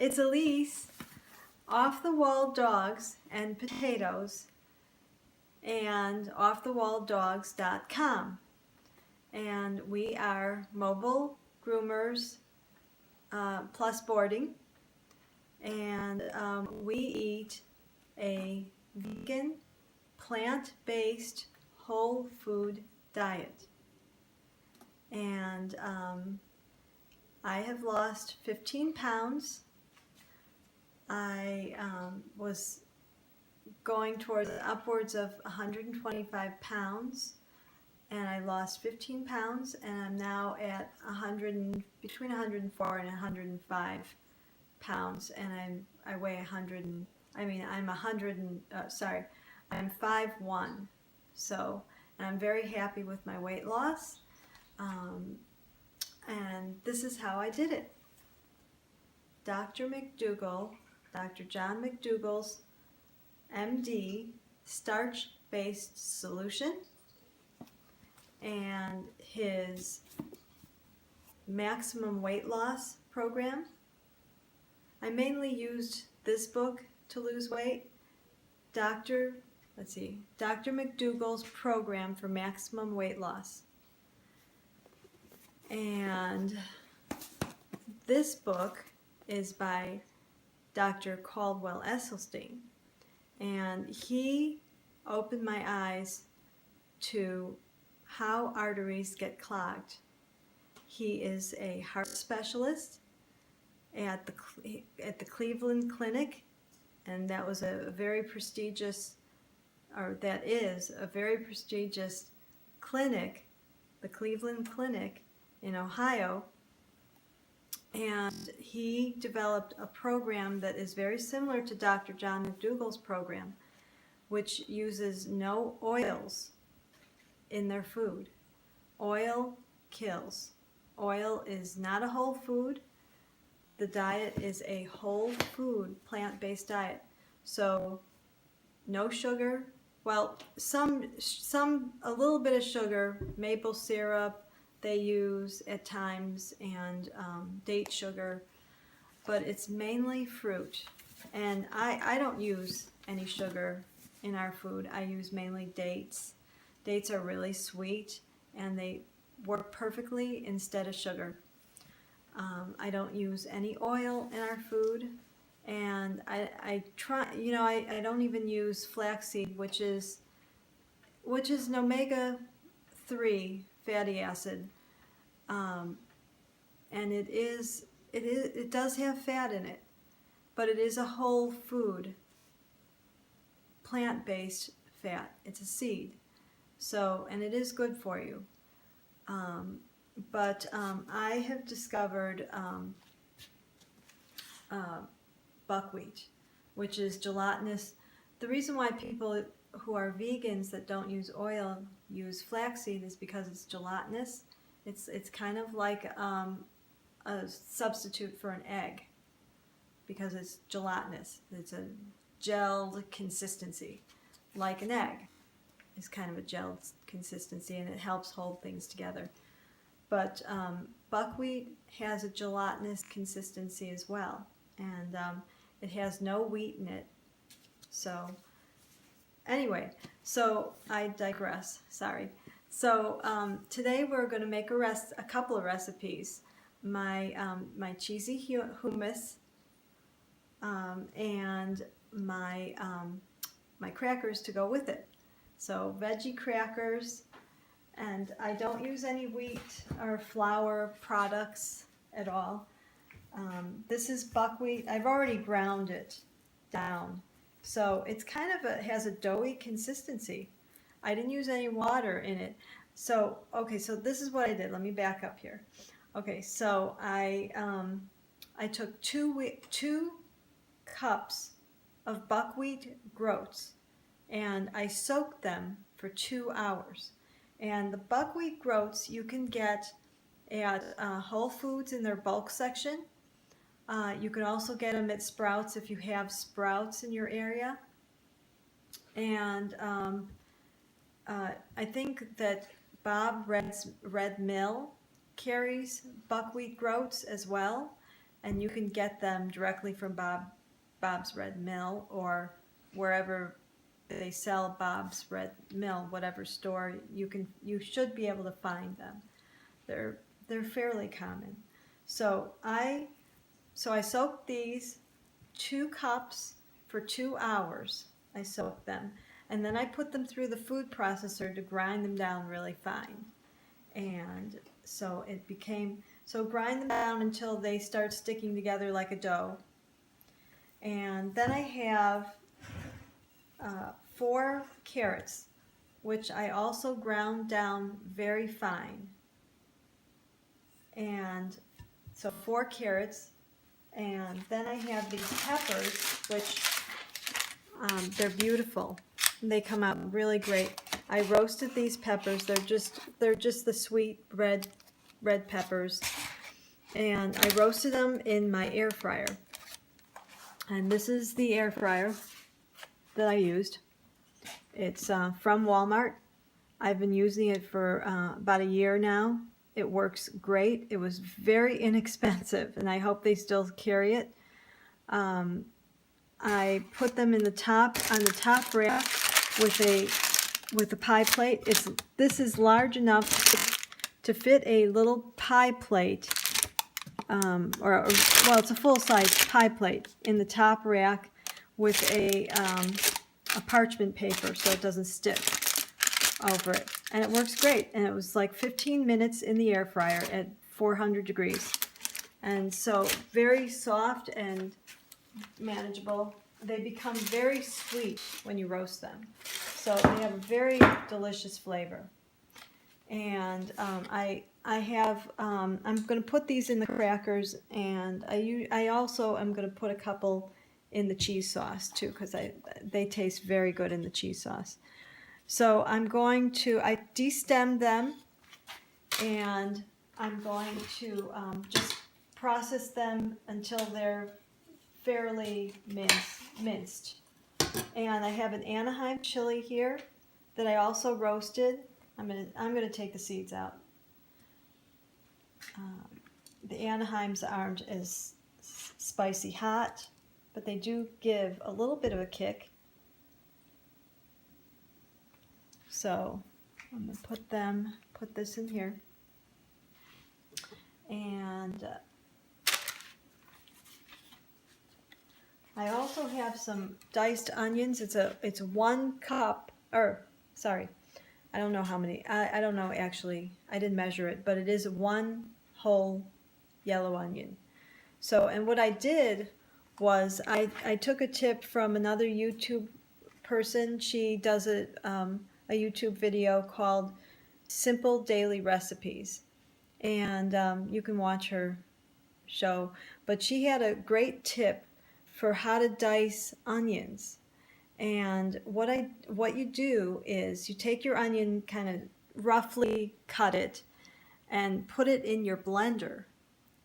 It's Elise, Off the Wall Dogs and Potatoes, and offthewalldogs.com. And we are mobile groomers plus boarding, and we eat a vegan, plant-based, whole food diet. And I have lost 15 pounds. I was going towards upwards of 125 pounds, and I lost 15 pounds, and I'm now at between 104 and 105 pounds, and I weigh 100 and, I'm 100 and, I'm 5'1", so, and I'm very happy with my weight loss, and this is how I did it. Dr. McDougall, Dr. John McDougall's MD starch-based solution and his maximum weight loss program. I mainly used this book to lose weight, Dr. McDougall's program for maximum weight loss. And this book is by Dr. Caldwell Esselstyn, and he opened my eyes to how arteries get clogged. He is a heart specialist at the Cleveland Clinic, and that was a very prestigious, or that is a very prestigious clinic, the Cleveland Clinic in Ohio. And he developed a program that is very similar to Dr. John McDougall's program, which uses no oils in their food. Oil kills. Oil is not a whole food. The diet is a whole food, plant-based diet. So no sugar. Well, a little bit of sugar, maple syrup, they use at times, and date sugar, but it's mainly fruit. And I don't use any sugar in our food. I use mainly dates. Dates are really sweet, and they work perfectly instead of sugar. I don't use any oil in our food, and I don't even use flaxseed, which is an omega-3 fatty acid, and it does have fat in it, but it is a whole food, plant-based fat. It's a seed, so, and it is good for you. But I have discovered buckwheat, which is gelatinous. The reason why people who are vegans that don't use oil use flaxseed is because it's gelatinous. It's kind of like a substitute for an egg, because it's gelatinous. It's a gelled consistency, like an egg. It's kind of a gelled consistency, and it helps hold things together. But buckwheat has a gelatinous consistency as well, and it has no wheat in it. So anyway, so I digress, sorry. So today we're going to make a couple of recipes. My cheesy hummus, and my crackers to go with it. So veggie crackers, and I don't use any wheat or flour products at all. This is buckwheat. I've already ground it down, so it's kind of has a doughy consistency. I didn't use any water in it. So okay, so this is what I did. Let me back up here. Okay, so I took two cups of buckwheat groats, and I soaked them for 2 hours. And the buckwheat groats you can get at Whole Foods in their bulk section. You can also get them at Sprouts if you have Sprouts in your area. And I think that Bob Red's Red Mill carries buckwheat groats as well. and you can get them directly from Bob's Red Mill or wherever they sell Bob's Red Mill, whatever store you should be able to find them. They're fairly common. So I soaked these 2 cups for 2 hours. I soaked them, and then I put them through the food processor to grind them down really fine. And so grind them down until they start sticking together like a dough. And then I have 4 carrots, which I also ground down very fine. And so 4 carrots, and then I have these peppers, which they're beautiful. They come out really great. I roasted these peppers. They're just the sweet red peppers, and I roasted them in my air fryer. And this is the air fryer that I used. It's from Walmart. I've been using it for about a year now. It works great. It was very inexpensive, and I hope they still carry it. I put them on the top rack with a pie plate. This is large enough to fit a little pie plate, it's a full-size pie plate in the top rack with a parchment paper so it doesn't stick over it. And it works great. And it was like 15 minutes in the air fryer at 400 degrees. And so very soft and manageable. They become very sweet when you roast them. So they have a very delicious flavor. And I'm going to put these in the crackers, and I also am going to put a couple in the cheese sauce too, because they taste very good in the cheese sauce. So I destemmed them, and I'm going to just process them until they're fairly minced. And I have an Anaheim chili here that I also roasted. I'm gonna take the seeds out. The Anaheims aren't as spicy hot, but they do give a little bit of a kick. So I'm gonna put this in here, and I also have some diced onions. It's 1 cup, or sorry, I don't know how many. I don't know actually. I didn't measure it, but it is 1 whole yellow onion. So, and what I did was I took a tip from another YouTube person. She does a YouTube video called Simple Daily Recipes, and you can watch her show. But she had a great tip for how to dice onions. And what you do is you take your onion, kind of roughly cut it, and put it in your blender,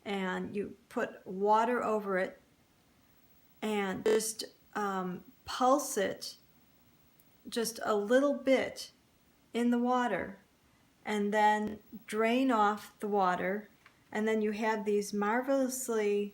and you put water over it, and just pulse it just a little bit in the water, and then drain off the water, and then you have these marvelously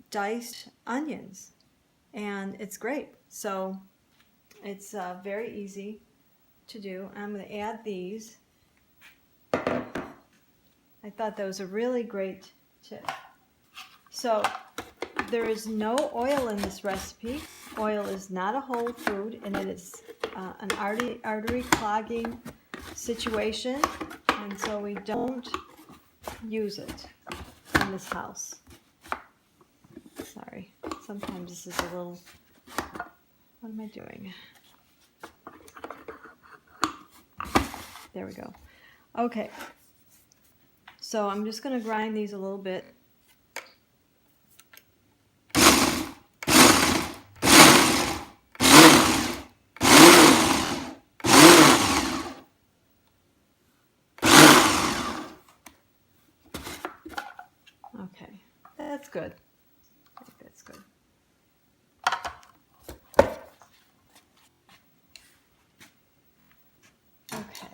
diced onions, and it's great. So it's very easy to do. I'm going to add these. I thought that was a really great tip. So there is no oil in this recipe. Oil is not a whole food, and it is an artery clogging situation, and so we don't use it in this house. Sorry, sometimes this is a little, what am I doing? There we go. Okay, so I'm just going to grind these a little bit. Okay, that's good. I think that's good. Okay.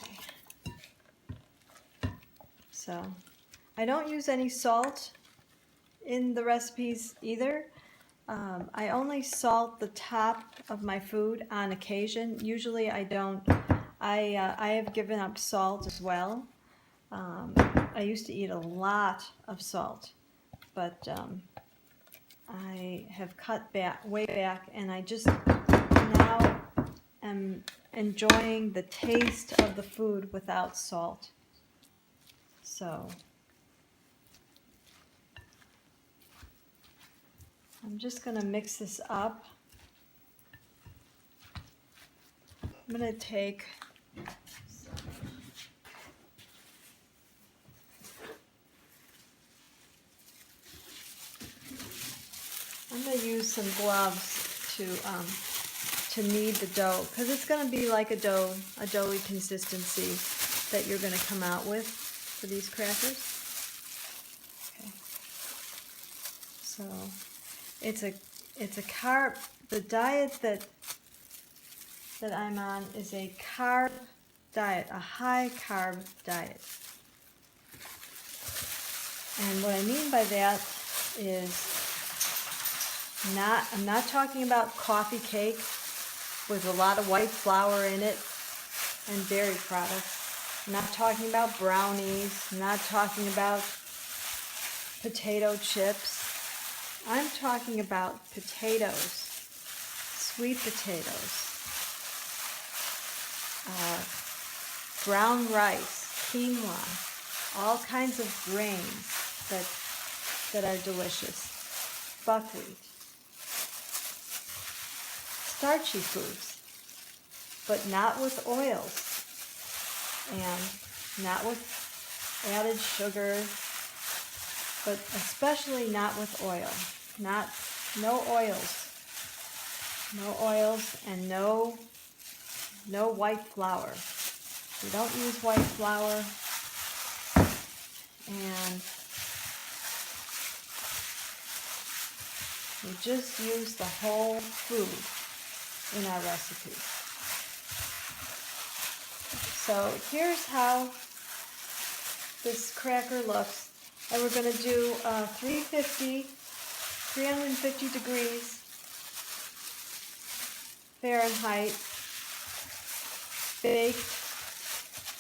So I don't use any salt in the recipes either. I only salt the top of my food on occasion. Usually I don't. I have given up salt as well. I used to eat a lot of salt, but I have cut back, way back, and I just now am enjoying the taste of the food without salt. So I'm just going to mix this up. I'm going to take I'm going to use some gloves to knead the dough, because it's going to be like a doughy consistency that you're going to come out with for these crackers. Okay. So it's a carb. The diet that I'm on is a carb diet, a high carb diet. And what I mean by that is I'm not talking about coffee cake with a lot of white flour in it and dairy products. I'm not talking about brownies. I'm not talking about potato chips. I'm talking about potatoes, sweet potatoes, brown rice, quinoa, all kinds of grains that are delicious, buckwheat. Starchy foods, but not with oils and not with added sugar, but especially not with oil. No oils, and no white flour. We don't use white flour, and we just use the whole food in our recipes. So here's how this cracker looks. And we're going to do 350 degrees Fahrenheit,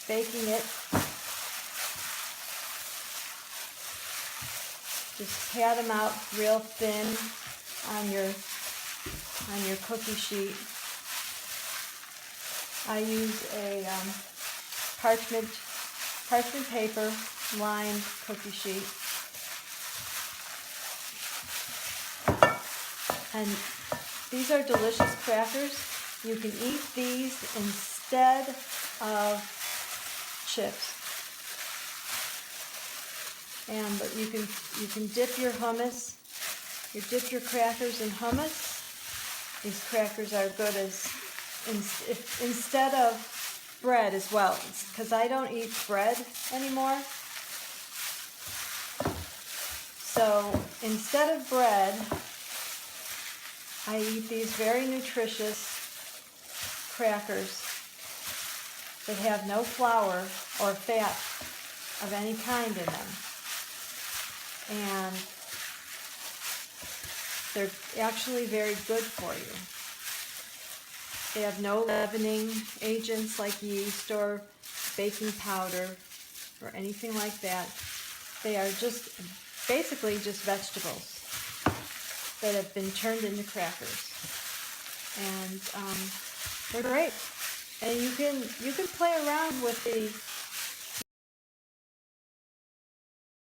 baking it. Just pat them out real thin on your cookie sheet. I use a parchment paper lined cookie sheet. And these are delicious crackers. You can eat these instead of chips. But you can dip your hummus. You dip your crackers in hummus. These crackers are good as instead of bread as well, because I don't eat bread anymore. So instead of bread, I eat these very nutritious crackers that have no flour or fat of any kind in them. And they're actually very good for you. They have no leavening agents like yeast or baking powder or anything like that. They are just basically just vegetables that have been turned into crackers. And they're great. And you can play around with